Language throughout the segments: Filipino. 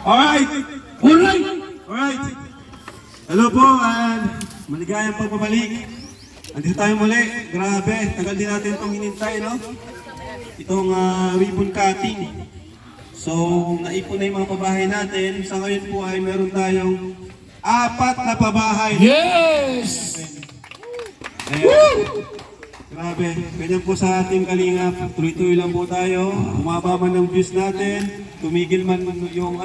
Alright! Alright! Alright! Hello po, and maligayang pagbabalik. Andito tayo muli. Grabe, tagal din natin itong hinintay, no? Itong ribbon cutting. So, naipon na yung mga pabahay natin. Sa ngayon po ay meron tayong 4 na pabahay. Yes! Ayan. Grabe, ganyan po sa ating Kalingap. Tuloy-tuloy lang po tayo. Umaba man ng views natin. Tumigil man yung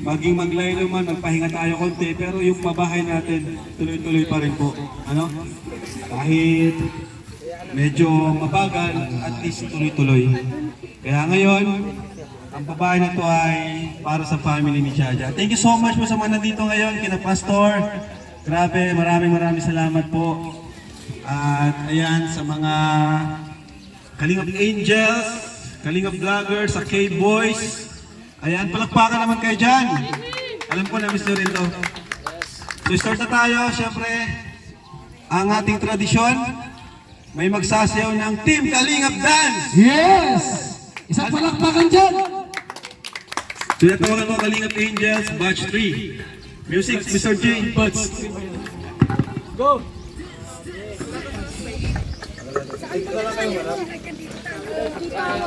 maging maglaylo man, magpahinga tayo konti. Pero yung pabahay natin, tuloy-tuloy pa rin po. Kahit medyo mabagal, at least tuloy-tuloy. Kaya ngayon, ang pabahay na to ay para sa family ni Jaja. Thank you so much po sa mga nandito ngayon, kina Pastor. Grabe, maraming salamat po. At ayan, sa mga Kalingap Angels, Kalingap Vloggers, sa K-Boys. Ayan, palakpakan naman kayo dyan. Alam ko na miss nyo rin to. So start na tayo, syempre. Ang ating tradisyon, may magsasayaw ng Team Kalingap Dance. Yes! Isang palakpakan dyan! Tinatawagan ko Kalingap Angels, Batch 3. Music, Mr. J. Batch. Go!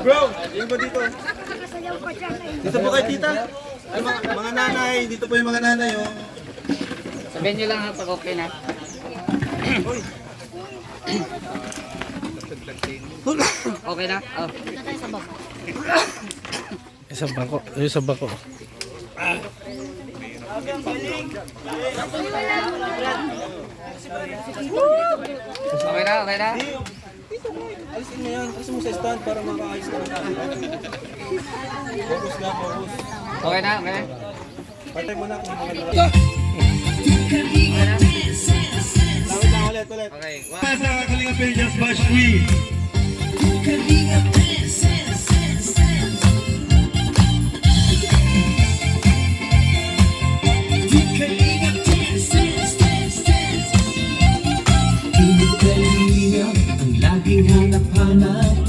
Bro, yung ba dito? Dito po kayo, tita. Ay, mga nanay, dito po yung mga nanay, oh. Sabihin nyo lang ha pag okay na. Okay na? Oh. Isang bako. Okay na, okay na? Alisin mo yan, alisin mo sa stand para makaayos na natin. Focus na, focus. Okay na, okay na? Patay mo na kung mga nalala. Okay na? Ulit. Okay, Sa Kalingap Angels, Batch 3. Hanap-hanap,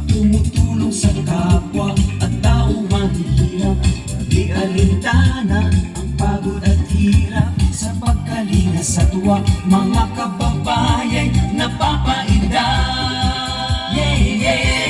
tumutulong sa kapwa at taong mahihirap. Di alintana ang pagod at hirap sa pagkalinga sa tuwa. Mga kababayan napapainda. Yeah, yeah.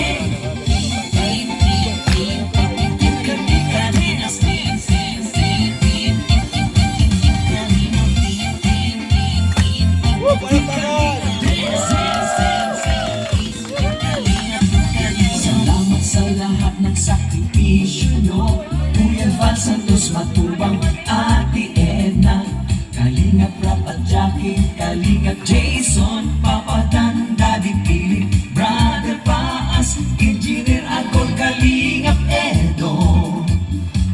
Sakripisyo nyo, Kuya Val Santos Matubang, Ate Edna, Kalingap Rap at Jackie, Kalingap Jason, Papa Dan, Daddy Philip, Brother Paas, Engineer Agol, Kalingap Edo,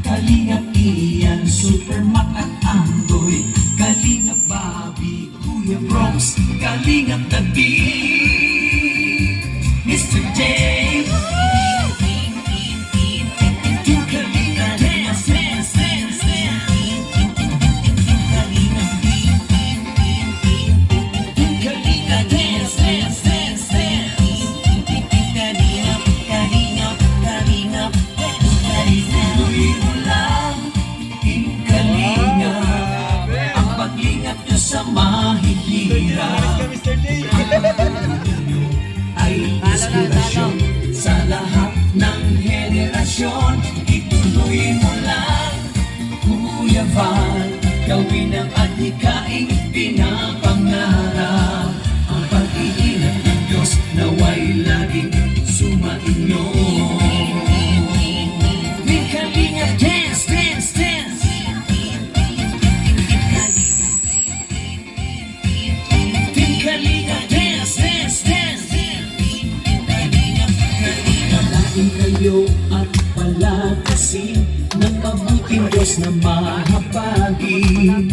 Kalingap Ian, Super Mac at Andoy, Kalingap Bobby, Kuya Bronx, Kalingap David, Mr. J. Ay inspirasyon sa lahat ng henerasyon. Ituloy mo lang, Kuya Val, gawin ang adhikaing pinapangarap. Ang pag-iingat ng Diyos naway laging sumainyo. Team Kalingap Dance, dance, dance. Team Kalingap Dance, dance, dance. Kalain kayo at palakasin ng mabuting Diyos na mahabagin.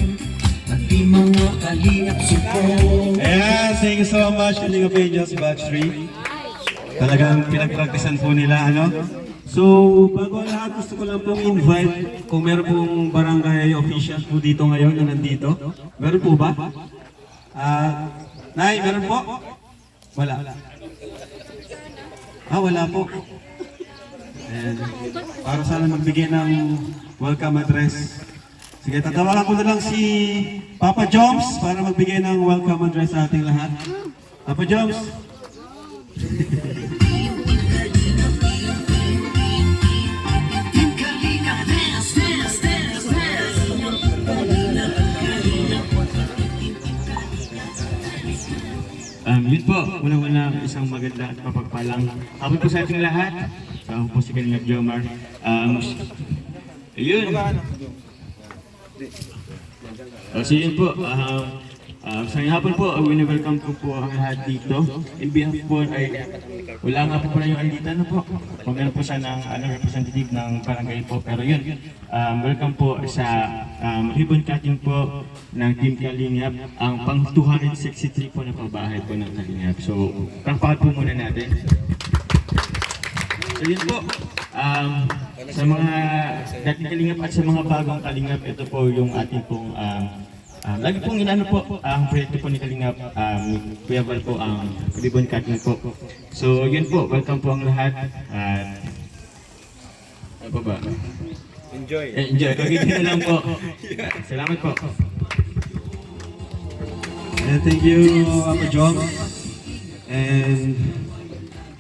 At di mga kalingap support. Ayan, thank you so much, Kalingap Angels, Batch 3. Talagang pinagpraktisan po nila, So, bago ang lahat, gusto ko lang pong invite kung meron pong barangay officials po dito ngayon na nandito. Meron po ba? Nay, meron po? Wala. Wala po. Ayan. Para sana magbigay ng welcome address. Sige, tatawagan ko na lang si Papa Joms para magbigay ng welcome address sa ating lahat. Papa Joms. Yun po, unang-una isang maganda at mapagpalang hapon po sa ating lahat. Ako po si Kalingap Jomar. Yun. So yun po, sa hapon po, welcome ko po ang lahat dito. In behalf po ay, wala nga po pala yung andita na po. Kung meron po siya ng representative ng barangay po. Pero yun, welcome po sa ribbon cutting po ng Team Kalingap, ang pang 263 po na pabahay po ng Kalingap. So, pakpakan po muna natin. So yun po, sa mga dating Kalingap at sa mga bagong Kalingap, ito po yung ating pong lagi pong inano po, ang proyekto po ni Kalingap, Kuya Val po ang ribbon cutting po. So yun po, welcome po ang lahat. Ano pa ba? Enjoy. Enjoy, kagigil na lang po. Salamat po. And thank you, Papa Joms. And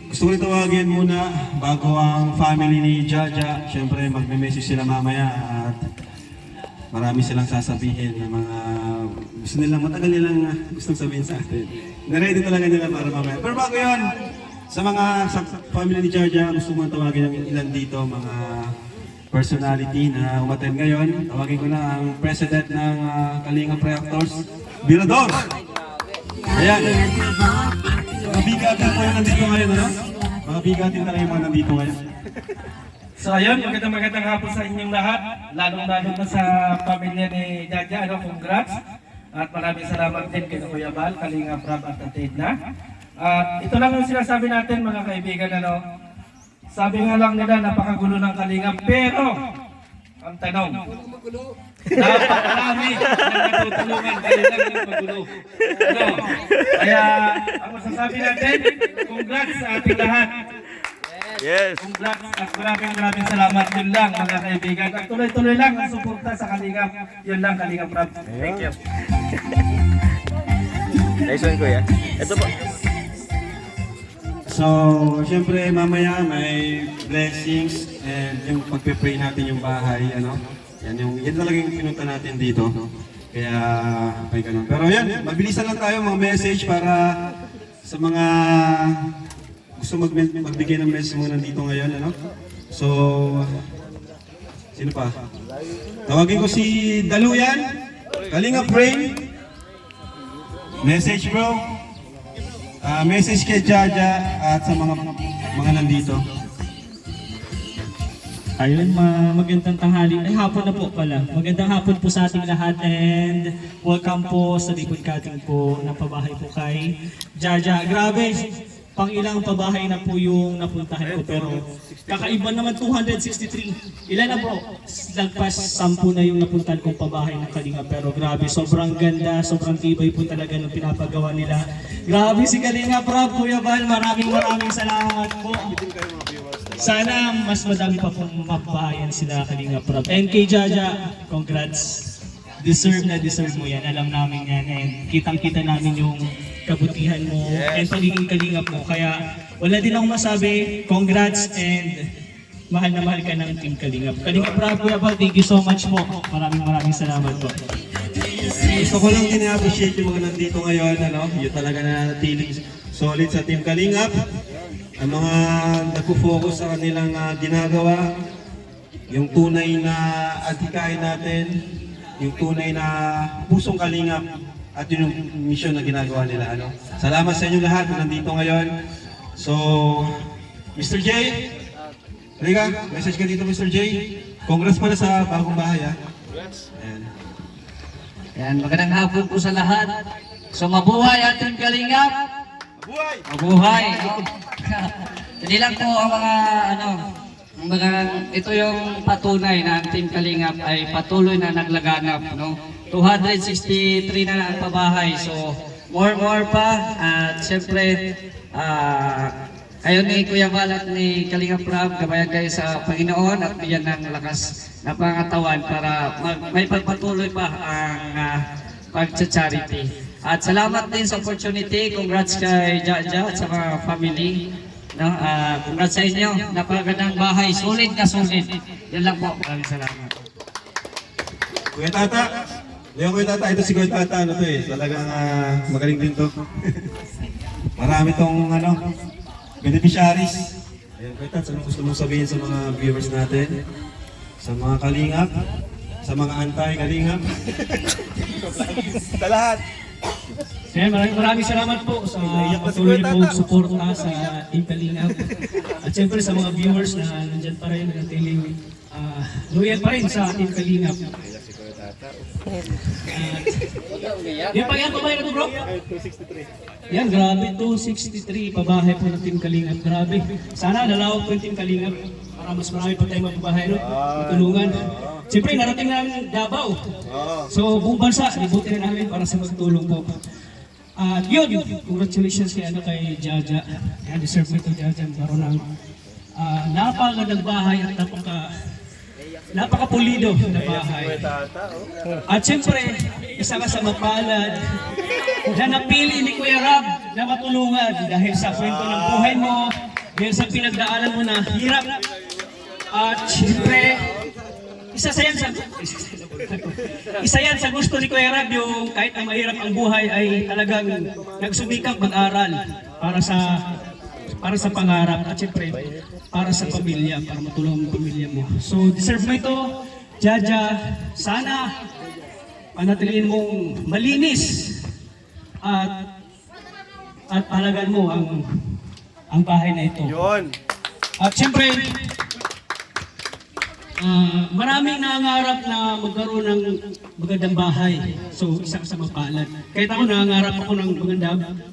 gusto ko rin tawagin muna bago ang family ni Jaja. Siyempre, magme-message sila mamaya at marami silang sasabihin ng mga gusto nilang, matagal nilang gustong sabihin sa atin. Naready talaga nila para mamaya. Pero bago yun, sa family ni Jaja, gusto mo tawagin ng ilan dito, mga personality na umattend ngayon. Tawagin ko na ang president ng Kalingap Reactors, Birador. Ayan. Mga bigatin po yung nandito ngayon, ano? Mga bigatin talaga yung mga nandito ngayon. So ayun, magandang hapon sa inyong lahat, lalong-lalo na sa pamilya ni Jaja, congrats. At maraming salamat din kay Kuya Val, Kalingap Rab at Atedna. At ito lang yung sinasabi natin mga kaibigan, sabi nga lang nila, napakagulo ng Kalingap, pero ang tanong, napakarami na natutulungan kayo lang yung magulo. Kaya ang masasabi natin, congrats sa ating lahat. Yes. Congrats at maraming salamat. Yun lang mga kaibigan. At tuloy-tuloy lang ang suporta sa Kalingap. Yun lang Kalingap Rab. Thank you. Nice one, Kuya. Ito po. So, syempre mamaya may blessings and yung pagpe-pray natin yung bahay, yan talaga yung pinunta natin dito. Kaya, may ganun. Pero yan, mabilisan lang tayo mga message para sa mga gusto magbigay ng message mga nandito ngayon, So, sino pa? Tawagin ko si Daluyan, Kalingap Brain. Message bro. Message kay Jaja at sa mga nandito. Ayun, magandang tanghali. Ay, hapon na po pala. Magandang hapon po sa ating lahat and welcome po sa ribbon cutting po ng pabahay po kay Jaja. Grabe, pang ilang pabahay na po yung napuntahan ko pero kakaiba naman 263. Ilan na po? Lagpas 10 na yung napuntahan kong pabahay ng Kalingap pero grabe, sobrang ganda, sobrang tibay po talaga ng pinapagawa nila. Grabe si Kalingap Rab, Kuya Val, maraming salamat po. Sana mas madami pa pong mapabahayan sila Kalingap Rab. And kay Jaja, congrats. Deserve mo yan, alam namin yan. And kitang-kita namin yung kabutihan mo and pagiging Kalingap mo. Kaya wala din akong masabi, congrats and mahal na mahal ka ng Team Kalingap. Kalingap Rab, Kuya Val, thank you so much po. Maraming salamat po. Gusto ko lang din i-appreciate yung mga nandito ngayon, yung talaga na natiling solid sa Team Kalingap. Ang mga nagpo-focus sa kanilang ginagawa, yung tunay na adhikain natin, yung tunay na pusong Kalingap, at yun yung mission na ginagawa nila. Salamat sa inyo lahat na nandito ngayon. So, Mr. J, halika, message ka dito Mr. J. Congrats pala sa bagong bahay. Ayan. Yan, magandang hapon po sa lahat. So mabuhay ating Kalingap. Mabuhay. Hindi lang po ang ito yung patunay na ang Team Kalingap ay patuloy na naglaganap, 263 na ang pabahay. So more pa at siyempre Kayo ni Kuya Val at ni Kalinga Prab, gabayan kayo sa Panginoon at bigyan ng lakas na pangatawan para may pagpatuloy pa ang pag-charity. At salamat din sa opportunity. Congrats kay Jaja at sa mga family. No, congrats sa inyo. Napakagandang bahay. Sulit na sulit. Yan lang po. Maraming salamat. Kuya Tata. Yung Kuya Tata, ito si Kuya Tata, ano to eh. Talagang magaling din to. Marami tong beneficiaries. Ayan, Kuya Tata, ano gusto mong sabihin sa mga viewers natin? Sa mga kalingap? Sa mga anti-kalingap? Sa lahat. Kaya maraming salamat po sa patuloy pong suporta sa Team Kalingap. At siyempre sa mga viewers na nandyan pa rin, natiling loyal pa rin sa Team Kalingap. Yung pag yan, pabahay na ito bro? Yan, grabe, 263 pabahay po ng Team Kalingap. Grabe. Sana lalawag po yung Team Kalingap para mas marami pa tayong mapabahay, no? Matulungan. Siyempre, narating namin Davao. So, buong bansa, libutin na namin para sa magtulong po. At yun, congratulations kay Jaja. Kaya deserve mo ito, Jaja. Karoon ng napakagandang bahay at napakapulido na bahay. At siyempre, isa ka sa mapalad na napili ni Kuya Rab na matulungan dahil sa kwento ng buhay mo, dahil sa pinagdaanan mo na hirap. At siyempre, isa yan sa gusto ni Kuya Rab, yung kahit na mahirap ang buhay ay talagang nagsumikap mag-aral para sa pangarap at siyempre para sa pamilya, para matulungan ang pamilya mo. So deserve mo ito, Jaja. Sana panatiliin mong malinis at palagan mo ang bahay na ito. At siyempre, maraming nangangarap na magkaroon ng magandang bahay. So, isa sa mapalad. Kahit ako nangangarap ako ng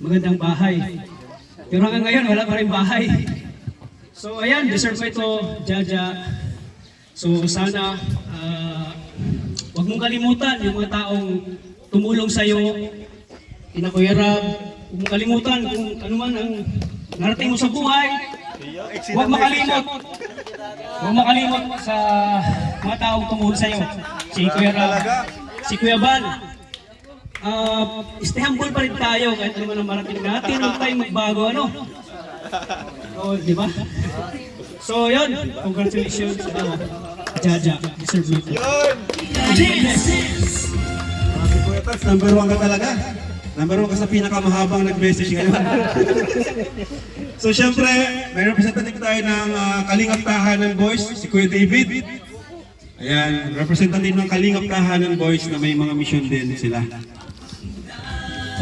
magandang bahay. Pero hanggang ngayon, wala pa rin bahay. So, ayan, deserve mo ito, Jaja. So, sana, huwag mong kalimutan yung mga taong tumulong sa'yo. Ina Kuya Rab, huwag mong kalimutan kung ano man ang narating mo sa buhay. Huwag makalimot. Huwag makalimot sa mga taong tumulong sa'yo. Si Kuya Rab, si Kuya Val. Stay humble pa rin tayo kahit naman ang marating natin. Huwag tayong magbago, ano? O, di ba? So, yun. Congratulations. Jaja, deserve mo ito. Kuya Tats, number 1 ka talaga. Number 1 ka sa pinakamahabang nag-message ngayon. So syempre, may representative tayo ng Kalingap Tahanan Boys, si Kuya David. Ayan, representative ng Kalingap Tahanan Boys na may mga mission din sila.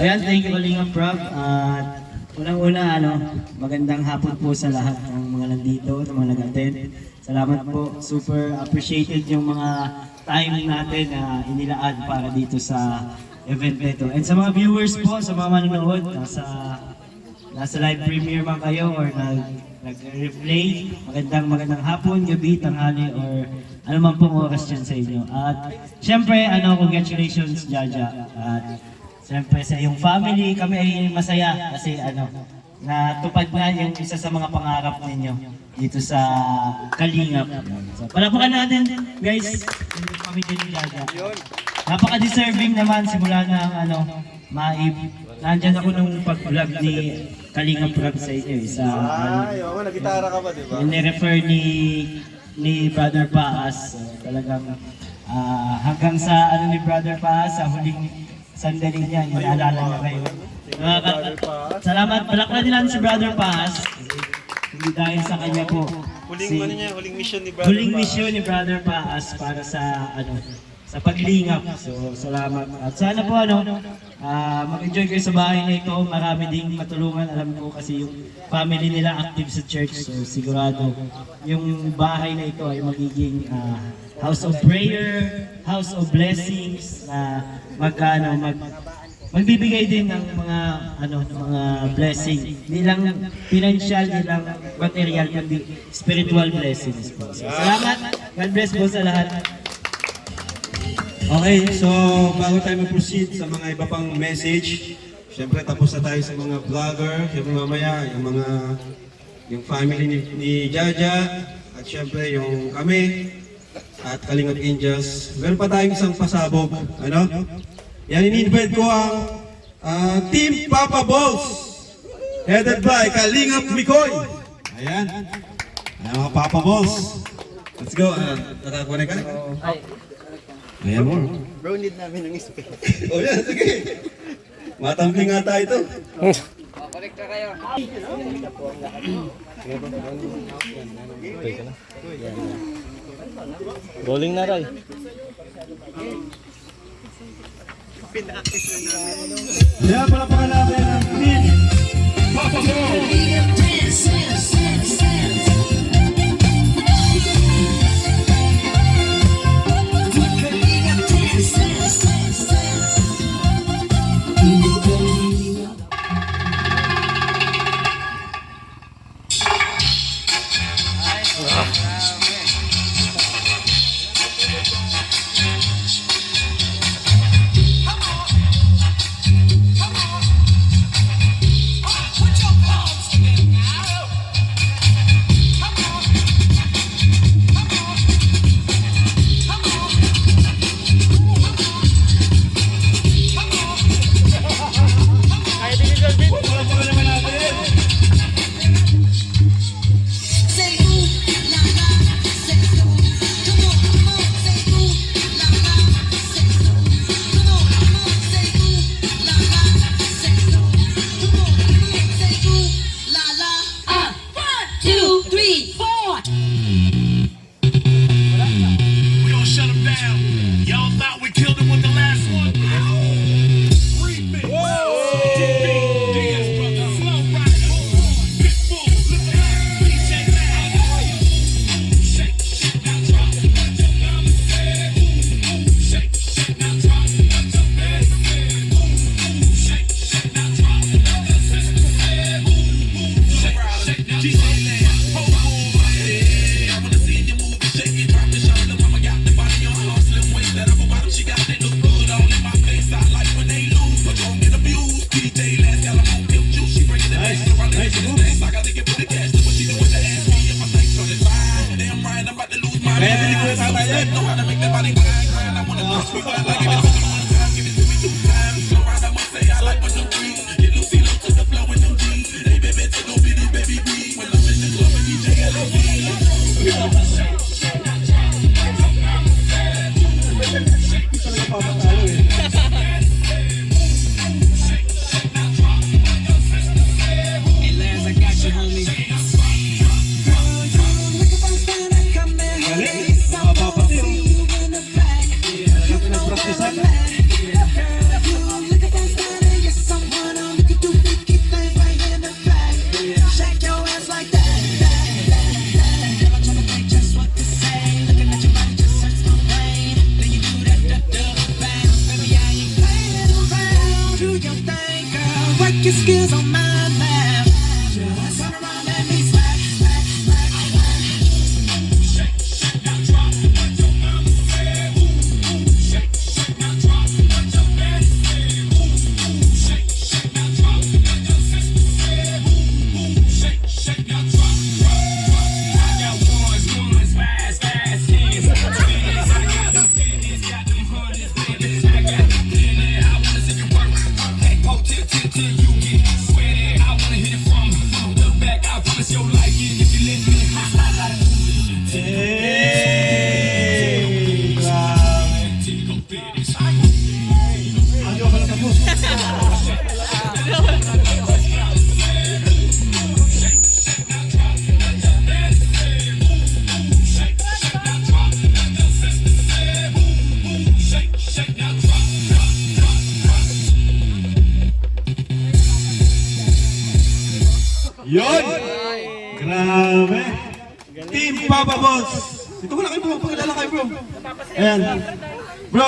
Ayan, thank you Kalingap Prab. At unang-una, magandang hapon po sa lahat ng mga nandito, sa mga nag-attend. Salamat po, super appreciated yung mga time natin na inilaan para dito sa event nito. And sa mga viewers po, sa mga manonood, nasa live premiere man kayo or nag-replay, magandang hapon, gabi, tanghali, or ano man pong oras dyan sa inyo. At syempre, congratulations Jaja. At syempre sa iyong family, kami ay masaya kasi natupad na yung isa sa mga pangarap ninyo dito sa Kalingap. So, palapakan natin guys, yung pamilya ni Jaja. Napaka-deserving naman simula na nandyan ako nung pag-vlog ni Kalingap Prab sa inyo. Nagitara ka ba, di ba? Yung ni-refer ni Brother Paas. Talagang hanggang sa ni Brother Paas, sa huling sandali niya, inaalala niya kayo. Salamat, palakpakan nila si Brother Paas. Hindi dahil sa kanya po. Huling mission ni Brother Huling mission ni Brother Paas para sa sa paglingap. So, salamat. At sana po mag-enjoy kayo sa bahay na ito. Marami ding matulungan. Alam ko kasi yung family nila active sa church. So, sigurado yung bahay na ito ay magiging house of prayer, house of blessings, na magbibigay din ng mga mga blessing. Hindi lang financial, hindi lang material, kundi spiritual blessings po. So, salamat. God bless po sa lahat. Okay, so bago tayo mag-proceed sa mga iba pang message, syempre tapos na tayo sa mga vlogger, syempre mamaya yung mga yung family ni Jaja, at syempre yung kami, at Kalingap Angels. Meron pa tayong isang pasabog. Ano? Yan, in-invite ko ang Team Papa Balls, headed by Kalingap Mikoy. Ayan. Ayan mga Papa Balls. Let's go. Nakakuha ka? Ayan mo. Bro, need namin ng space. O yan, sige. Matampling nga tayo ito. Rolling na, Ray. Ayan pala pangalapin ng Team Papa Balls. Your skills on my map. Just turn around and me smack, smack, smack. Shake, shake, now drop what your mama said. Shake, shake, now drop what your daddy said. Shake, shake, now drop what your sister said. Shake, shake, now drop, drop. I got ones, fast, fast, tens. I got them tens, got them hundreds, baby. I got them pennies. I wanna see you work. Hey, po, till you get sweaty. I wanna hit it from the back. I promise you'll like it if you let me. Yon! Grabe! Team Papa Balls! Ito muna kayo bro, pakilala kayo bro. Ayan. Bro,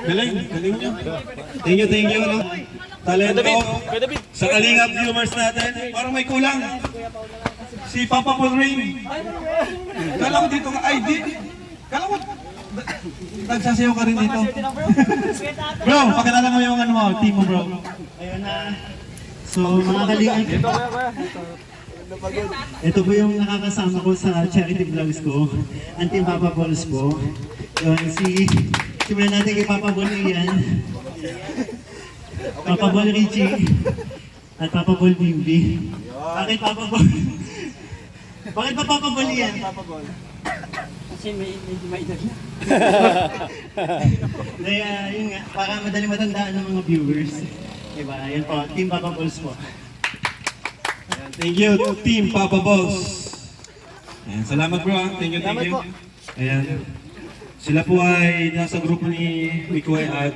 galing nyo. Thank you, no? Talento sa Kalingap viewers natin. Parang may kulang. Si Papa Paul Rain. Kala ko dito ka, ay di. Kala ko, nagsasayaw ka rin dito. Bro, pakilala mo yung ano mo, team mo bro. Ayun na. So mga kalingap, Ito po yung nakakasama ko sa charity vlogs ko. Ang Team Papa Balls po. Yun, simulan natin kay Papa Ball Ian. Papa Ball Richie. At Papa Ball Bimbi. Bakit Papa Ball? Bakit ba Papa Ball Ian? Papa Ball. Kasi medyo may edad na. Kaya yun nga, para madali matandaan ng mga viewers. Diba? Yan po, Team Papa Balls po. Thank you, Team Papa Balls. Ayan, salamat bro. Thank you, thank you. Ayan. Sila po ay nasa grupo ni Mikoy at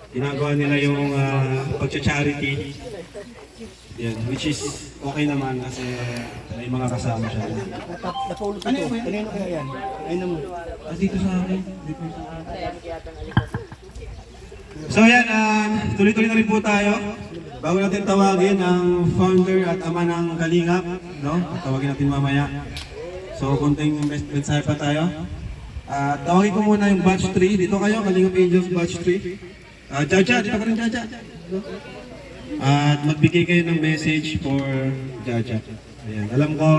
ginagawa nila yung pagcha-charity. Yan, which is okay naman kasi may mga kasama siya. Napulot ito. Kanino kaya yan? Ayun mo. Dito sa akin. Dito sa akin. So yan, tuloy-tuloy na rin po tayo. Bago natin tawagin ang founder at ama ng Kalingap, no? Tawagin natin mamaya. So, konting mensahe pa tayo. Tawagin ko muna yung batch 3. Dito kayo, Kalingap Angels batch 3. Jaja, dito ka rin Jaja. At magbigay kayo ng message for Jaja. Ayan, alam ko,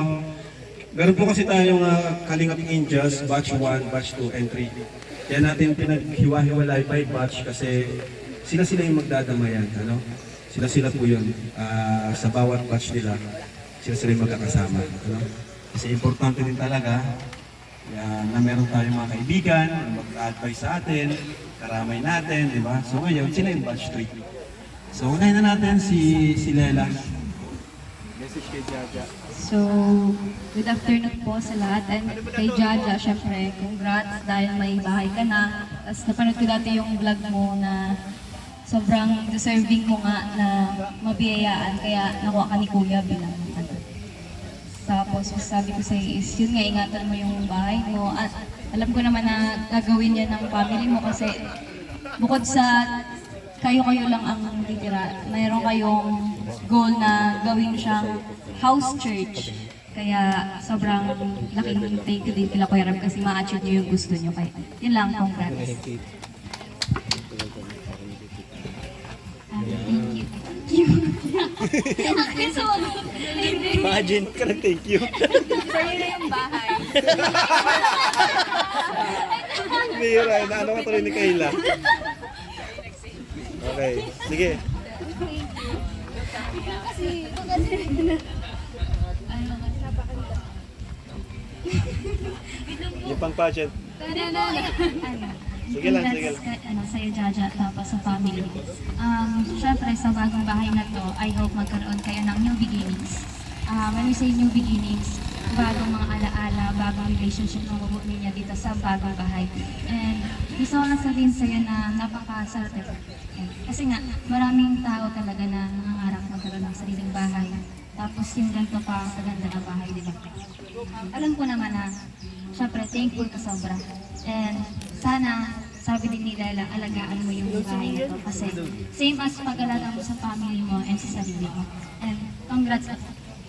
meron po kasi tayong Kalingap Angels batch 1, batch 2, and 3. Kaya natin pinaghiwa-hiwalay by batch kasi sila yung magdadamayan, ano? Sila po yun. Sa bawat batch nila, sila yung magkakasama. Ano? Kasi importante din talaga na meron tayong mga kaibigan, mag-advise sa atin, karamay natin, di ba? So ngayon, sila yung batch 3. So unahin na natin si Lela. Message kay Jaja. So, good afternoon po sa lahat. And kay Jaja, syempre, congrats dahil may bahay ka na. Tapos napanood ko dati yung vlog mo na sobrang deserving mo nga na mabiyayaan. Kaya nakuha ka ni Kuya bilang ano. Tapos sabi ko sa'yo is, yun nga, ingatan mo yung bahay mo. At alam ko naman na gagawin yan ng family mo kasi bukod sa kayo-kayo lang ang titira, mayroon kayong goal na gawin siyang house church. Kaya sobrang laking thank you din kila Kuya Rab kasi ma-achieve niyo yung gusto niyo. Kaya yun lang, congrats. Thank you. Imagine ka na, thank you. Sa'yo na yung bahay. Bira, inaano ka tuloy ni Kayla. Okay, sige. Yung pang pageant. Sige lang, sige lang. Sa'yo, Jaja, tapos sa family. Siyempre, sa bagong bahay na to, I hope magkaroon kayo ng new beginnings. When we say new beginnings, bagong mga alaala, bagong relationship na mabuo niya dito sa bagong bahay. And gusto ko lang sabihin sa'yo na napakasarap. Kasi nga, maraming tao talaga na nangangarap magkaroon ng sariling bahay. Tapos yung ganito pa kaganda na bahay, di ba? Alam ko naman na, syempre, thankful ka sobra. And sana, sabi din ni Lela, alagaan mo yung bahay na to. Kasi same as pag-alaga mo sa family mo and sa sarili mo. And congrats